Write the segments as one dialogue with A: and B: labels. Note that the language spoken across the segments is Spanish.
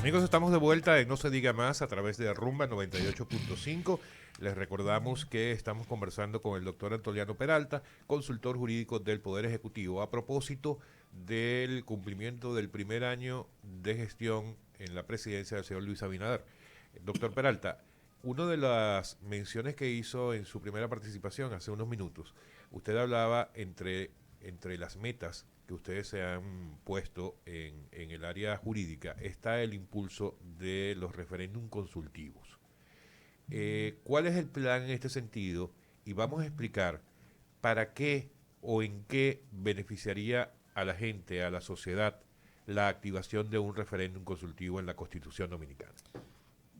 A: Amigos, estamos de vuelta en No se diga más a través de Rumba 98.5. Les recordamos que estamos conversando con el doctor Antoliano Peralta, consultor jurídico del Poder Ejecutivo, a propósito del cumplimiento del primer año de gestión en la presidencia del señor Luis Abinader. Doctor Peralta, una de las menciones que hizo en su primera participación hace unos minutos, usted hablaba entre las metas que ustedes se han puesto en el área jurídica, está el impulso de los referéndum consultivos. ¿Cuál es el plan en este sentido? Y vamos a explicar para qué o en qué beneficiaría a la gente, a la sociedad, la activación de un referéndum consultivo en la Constitución Dominicana.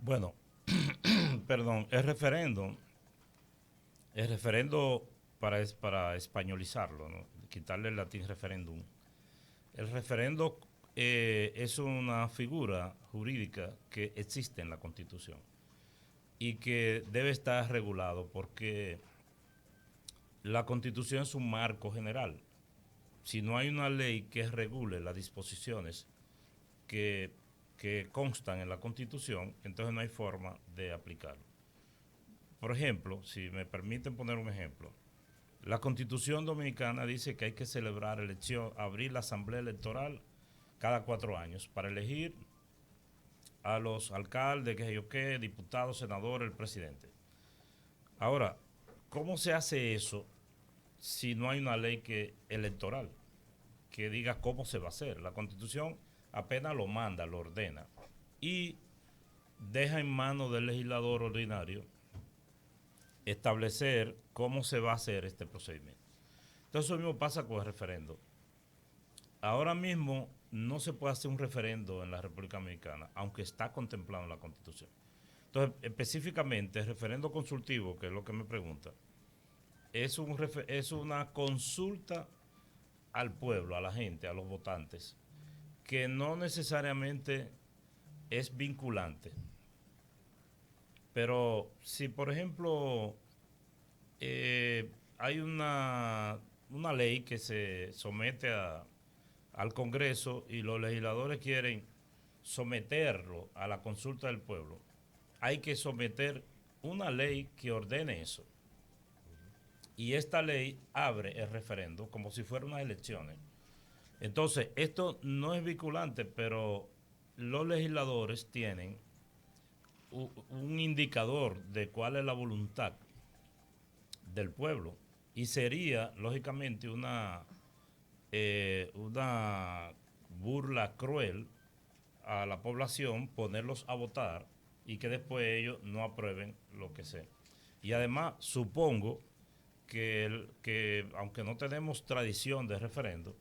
B: Bueno, perdón, el referendo para españolizarlo, ¿no? Quitarle el latín referéndum. El referendo es una figura jurídica que existe en la Constitución y que debe estar regulado porque la Constitución es un marco general. Si no hay una ley que regule las disposiciones que, que constan en la Constitución, entonces no hay forma de aplicarlo. Por ejemplo, si me permiten poner un ejemplo, la Constitución Dominicana dice que hay que celebrar abrir la Asamblea Electoral cada 4 años para elegir a los alcaldes, que yo qué, diputados, senadores, el presidente. Ahora, ¿cómo se hace eso si no hay una ley electoral que diga cómo se va a hacer? La Constitución apenas lo manda, lo ordena y deja en manos del legislador ordinario establecer cómo se va a hacer este procedimiento. Entonces, eso mismo pasa con el referendo. Ahora mismo no se puede hacer un referendo en la República Dominicana, aunque está contemplado en la Constitución. Entonces, específicamente, el referendo consultivo, que es lo que me pregunta, es una consulta al pueblo, a la gente, a los votantes, que no necesariamente es vinculante. Pero si, por ejemplo, hay una ley que se somete al Congreso y los legisladores quieren someterlo a la consulta del pueblo, hay que someter una ley que ordene eso. Y esta ley abre el referendo como si fueran unas elecciones. Entonces, esto no es vinculante, pero los legisladores tienen un indicador de cuál es la voluntad del pueblo y sería, lógicamente, una burla cruel a la población ponerlos a votar y que después ellos no aprueben lo que sea. Y además, supongo que aunque no tenemos tradición de referendo,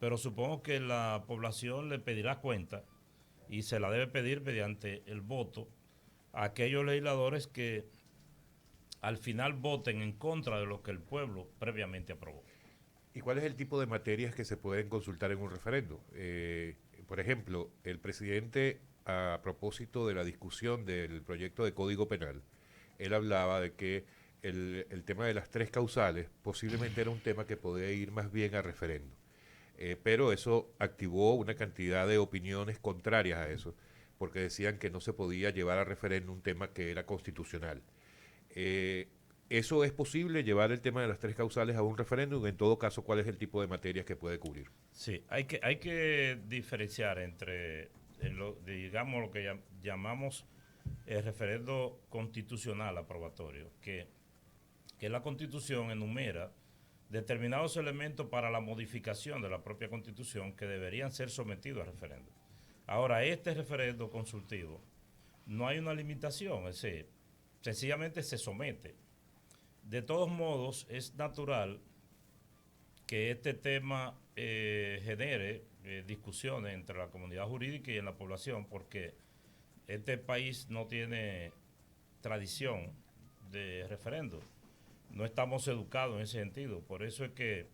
B: pero supongo que la población le pedirá cuenta y se la debe pedir mediante el voto a aquellos legisladores que al final voten en contra de lo que el pueblo previamente aprobó.
A: ¿Y cuál es el tipo de materias que se pueden consultar en un referendo? Por ejemplo, el presidente, a propósito de la discusión del proyecto de Código Penal, él hablaba de que el tema de las tres causales posiblemente era un tema que podía ir más bien a referendo. Pero eso activó una cantidad de opiniones contrarias a eso, porque decían que no se podía llevar a referendo un tema que era constitucional. Eh, ¿Eso es posible, llevar el tema de las tres causales a un referéndum? En todo caso, ¿cuál es el tipo de materias que puede cubrir?
B: Sí, hay que diferenciar entre, digamos, lo que llamamos el referendo constitucional aprobatorio, que la Constitución enumera determinados elementos para la modificación de la propia Constitución que deberían ser sometidos a referendo. Ahora, este referendo consultivo no hay una limitación, es decir, sencillamente se somete. De todos modos, es natural que este tema genere discusiones entre la comunidad jurídica y en la población, porque este país no tiene tradición de referendo. No estamos educados en ese sentido. Por eso es que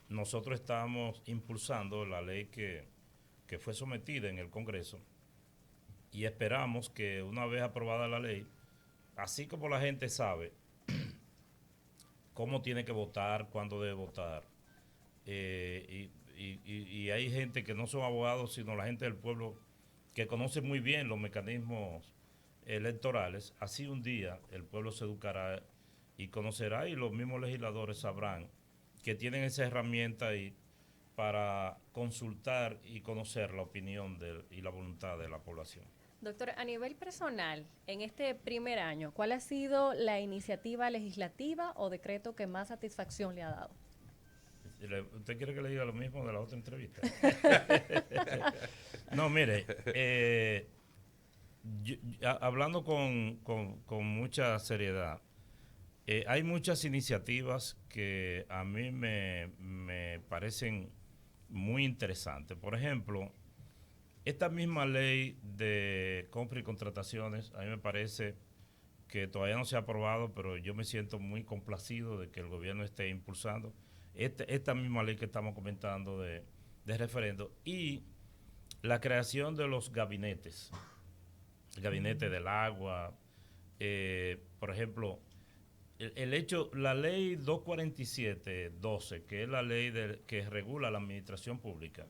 B: nosotros estamos impulsando la ley que fue sometida en el Congreso y esperamos que una vez aprobada la ley, así como la gente sabe cómo tiene que votar, cuándo debe votar, y hay gente que no son abogados, sino la gente del pueblo que conoce muy bien los mecanismos electorales, así un día el pueblo se educará y conocerá y los mismos legisladores sabrán que tienen esa herramienta ahí para consultar y conocer la opinión y la voluntad de la población.
C: Doctor, a nivel personal, en este primer año, ¿cuál ha sido la iniciativa legislativa o decreto que más satisfacción le ha dado?
B: ¿Usted quiere que le diga lo mismo de la otra entrevista? No, mire, hablando con mucha seriedad, hay muchas iniciativas que a mí me parecen muy interesantes. Por ejemplo, esta misma ley de compra y contrataciones, a mí me parece que todavía no se ha aprobado, pero yo me siento muy complacido de que el gobierno esté impulsando esta misma ley que estamos comentando de referendo y la creación de los gabinetes, el gabinete del agua, por ejemplo, el hecho, la ley 247-12, que es la ley que regula la administración pública,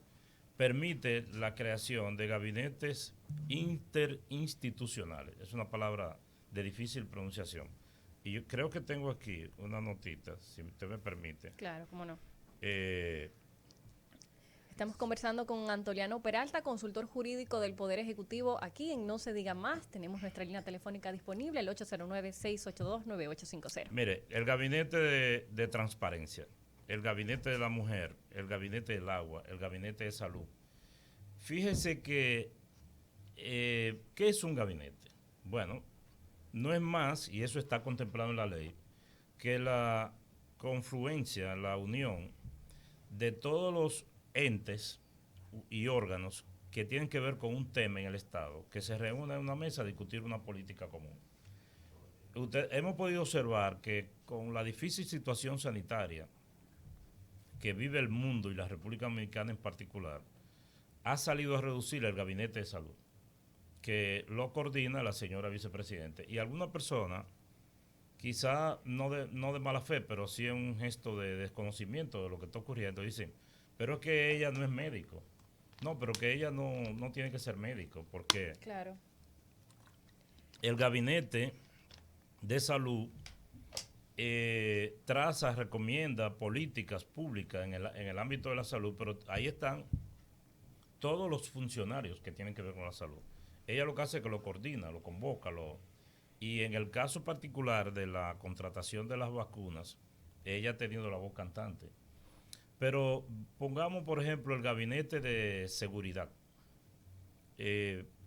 B: permite la creación de gabinetes interinstitucionales. Es una palabra de difícil pronunciación. Y yo creo que tengo aquí una notita, si usted me permite.
C: Claro, cómo no.
B: Eh,
C: Estamos conversando con Antoliano Peralta, consultor jurídico del Poder Ejecutivo, aquí en No Se Diga Más. Tenemos nuestra línea telefónica disponible, el 809-682-9850.
B: Mire, el gabinete de transparencia, el gabinete de la mujer, el gabinete del agua, el gabinete de salud. Fíjese que, ¿qué es un gabinete? Bueno, no es más, y eso está contemplado en la ley, que la confluencia, la unión de todos los entes y órganos que tienen que ver con un tema en el Estado, que se reúnen en una mesa a discutir una política común. Hemos podido observar que con la difícil situación sanitaria que vive el mundo y la República Dominicana en particular, ha salido a reducir el gabinete de salud, que lo coordina la señora vicepresidente. Y alguna persona, quizá no de mala fe, pero sí en un gesto de desconocimiento de lo que está ocurriendo, dicen, pero es que ella no es médico. No, pero que ella no tiene que ser médico, porque
C: claro,
B: el gabinete de salud traza, recomienda políticas públicas en el ámbito de la salud, pero ahí están todos los funcionarios que tienen que ver con la salud. Ella lo que hace es que lo coordina, lo convoca, y en el caso particular de la contratación de las vacunas, ella ha tenido la voz cantante. Pero pongamos, por ejemplo, el gabinete de seguridad,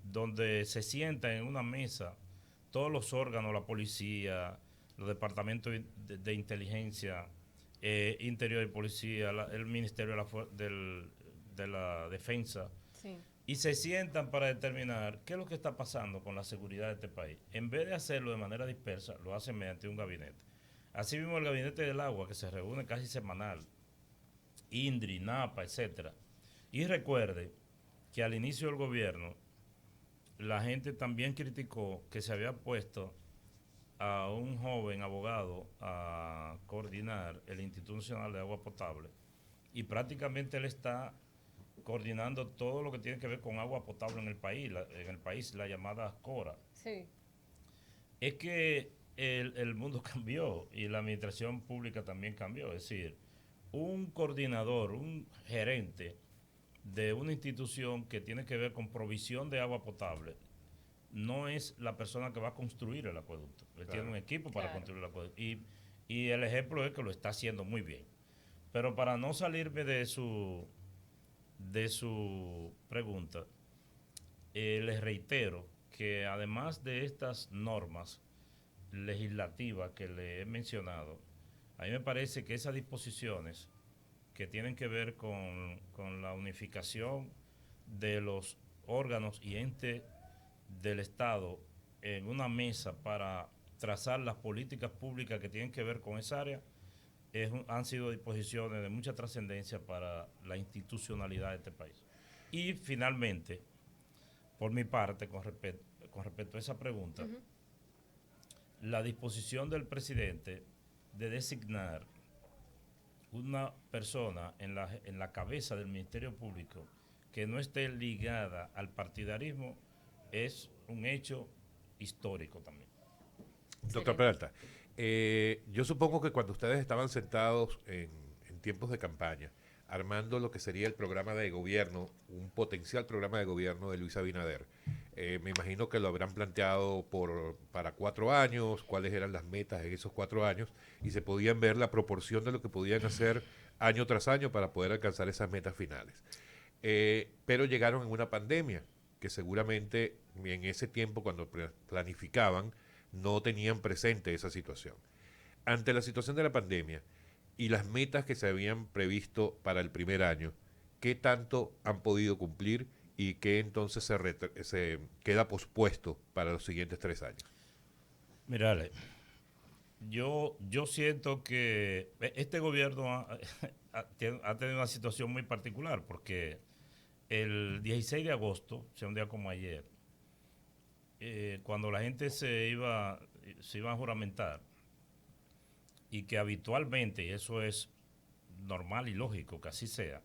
B: donde se sientan en una mesa todos los órganos, la policía, los departamentos de inteligencia, interior y policía, el Ministerio de la Defensa,
C: sí,
B: y se sientan para determinar qué es lo que está pasando con la seguridad de este país. En vez de hacerlo de manera dispersa, lo hacen mediante un gabinete. Así mismo el gabinete del agua, que se reúne casi semanal, INDRI, NAPA, etcétera. Y recuerde que al inicio del gobierno, la gente también criticó que se había puesto a un joven abogado a coordinar el Instituto Nacional de Agua Potable y prácticamente él está coordinando todo lo que tiene que ver con agua potable en el país, la llamada CORA.
C: sí.
B: Es que el mundo cambió y la administración pública también cambió. Es decir, un coordinador, un gerente de una institución que tiene que ver con provisión de agua potable no es la persona que va a construir el acueducto. Él tiene un equipo para construir el acueducto. Y el ejemplo es que lo está haciendo muy bien. Pero para no salirme de su pregunta, les reitero que además de estas normas legislativas que le he mencionado, a mí me parece que esas disposiciones que tienen que ver con la unificación de los órganos y entes del Estado en una mesa para trazar las políticas públicas que tienen que ver con esa área, han sido disposiciones de mucha trascendencia para la institucionalidad de este país. Y finalmente, por mi parte, con respecto a esa pregunta, la disposición del presidente de designar una persona en la cabeza del Ministerio Público que no esté ligada al partidarismo es un hecho histórico también.
A: Doctor Peralta, yo supongo que cuando ustedes estaban sentados en tiempos de campaña, armando lo que sería el programa de gobierno, un potencial programa de gobierno de Luis Abinader, me imagino que lo habrán planteado para 4 años, cuáles eran las metas en esos 4 años, y se podían ver la proporción de lo que podían hacer año tras año para poder alcanzar esas metas finales. Pero llegaron en una pandemia, que seguramente en ese tiempo cuando planificaban, no tenían presente esa situación. Ante la situación de la pandemia y las metas que se habían previsto para el primer año, ¿qué tanto han podido cumplir y qué entonces se queda pospuesto para los siguientes 3 años?
B: Mira, Ale, yo siento que este gobierno ha tenido una situación muy particular porque el 16 de agosto, o sea, un día como ayer, cuando la gente se iba a juramentar, y que habitualmente, y eso es normal y lógico que así sea,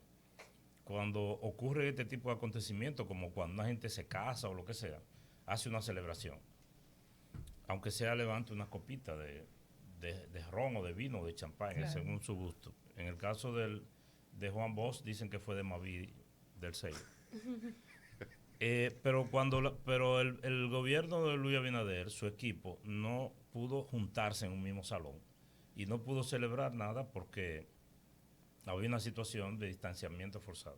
B: cuando ocurre este tipo de acontecimientos, como cuando una gente se casa o lo que sea, hace una celebración, aunque sea levante una copita de ron o de vino o de champán, claro, según su gusto. En el caso de Juan Bosch, dicen que fue de Maví del sello. Pero el gobierno de Luis Abinader, su equipo, no pudo juntarse en un mismo salón y no pudo celebrar nada porque había una situación de distanciamiento forzado.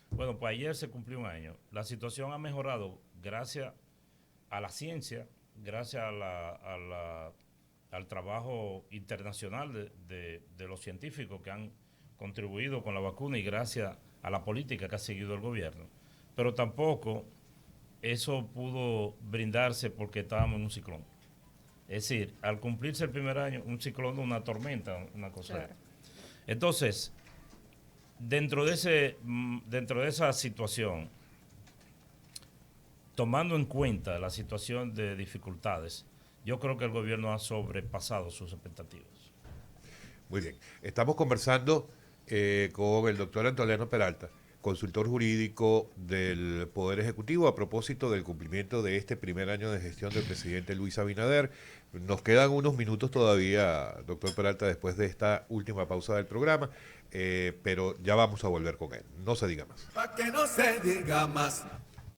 B: Bueno, pues ayer se cumplió un año. La situación ha mejorado gracias a la ciencia, gracias al trabajo internacional de los científicos que han contribuido con la vacuna y gracias a la política que ha seguido el gobierno. Pero tampoco eso pudo brindarse porque estábamos en un ciclón. Es decir, al cumplirse el primer año, un ciclón, una tormenta, una cosa. Claro. Entonces, dentro de esa situación, tomando en cuenta la situación de dificultades, yo creo que el gobierno ha sobrepasado sus expectativas.
A: Muy bien. Estamos conversando con el doctor Antoliano Peralta, consultor jurídico del Poder Ejecutivo, a propósito del cumplimiento de este primer año de gestión del presidente Luis Abinader. Nos quedan unos minutos todavía, doctor Peralta, después de esta última pausa del programa, pero ya vamos a volver con él. No se diga más.
D: Pa' que no se diga más.